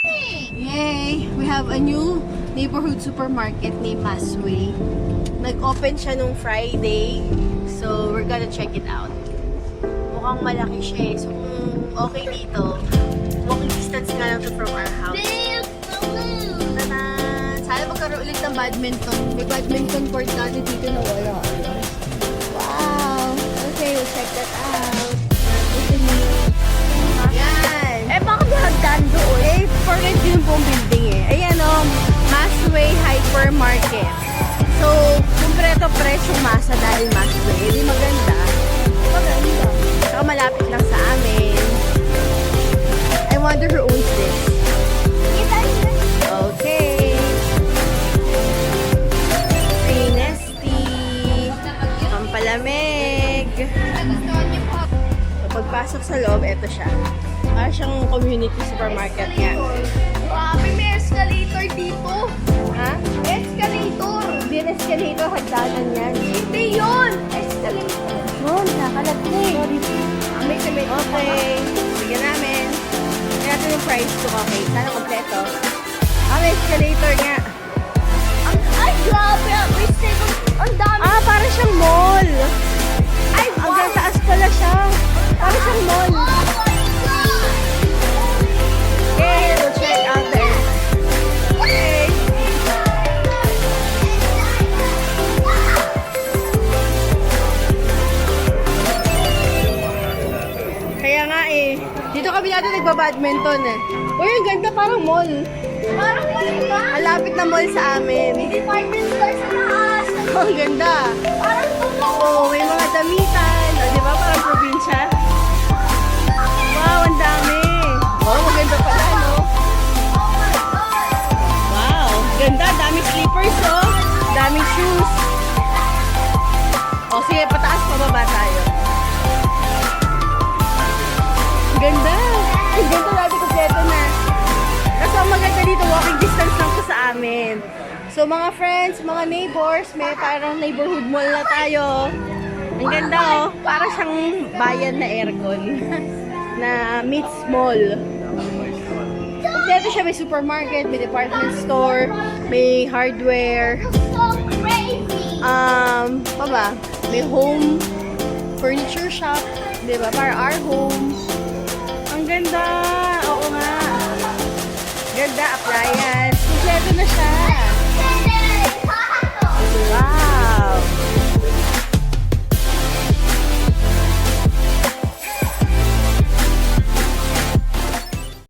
Yay! We have a new neighborhood supermarket named Masway. Nag-open siya nung Friday. So, we're gonna check it out. Mukhang malaki siya eh. So, kung okay dito, walking distance nga lang to from our house. Tanan! Sana magkaroon ulit ng badminton. May badminton court dati dito na wala. Wow! Okay, we'll check that out. Yan! Eh, bakit hagdan doon? Eh, for rent din po ang building eh. Ayan o, Masway Hypermarket. So, kumpleto presyong masa dahil Masway. Hindi maganda. Maganda. Saka malapit lang sa amin. I wonder who owns this. Okay. Hey, Nesty. Pampalamig. So, pagpasok sa loob, eto siya. Para siyang community supermarket niya. Grabe, may escalator dito. Ha? Escalator. Hindi rin escalator, hagdanan yan. Hindi yun. Escalator. Noon, nakalagay. May okay. Sige namin. Kaya natin yung price ko. Okay, sana kompleto. May escalator nga. Ay, grabe. May second. Ang dami. Para siyang mall. Ay, wow. Hanggang taas pala siya. Para siyang mall. Oh my God. Okay, we'll check out there. Okay. Kaya nga eh. Dito kami natin nagbabadminton eh. Uy, ang ganda, parang mall. Parang wala. Malapit na mall sa amin. May department store sa taas. Oh, ang ganda. Parang tulong. Oh, may mga damitan. O, di ba? Parang probinsya. Wow, ang dami. Oh, maganda pala, no? Oh my God. Wow, ganda. Daming slippers, oh. Daming shoes. O, sige, pataas, pababa tayo. Ang ganda. Ang ganda natin kompleto na. Kasi ang maganda dito, walking distance lang to sa amin. So, mga friends, mga neighbors, may parang neighborhood mall na tayo. Ang ganda, oh. Para siyang bayan na aircon. Na meets mall. Dito siya may supermarket, may department store, may hardware. So crazy. Pa ba? May home furniture shop, 'di ba? Para our home. Ang ganda. Oo nga. Ganda appliance. Kompleto na siya.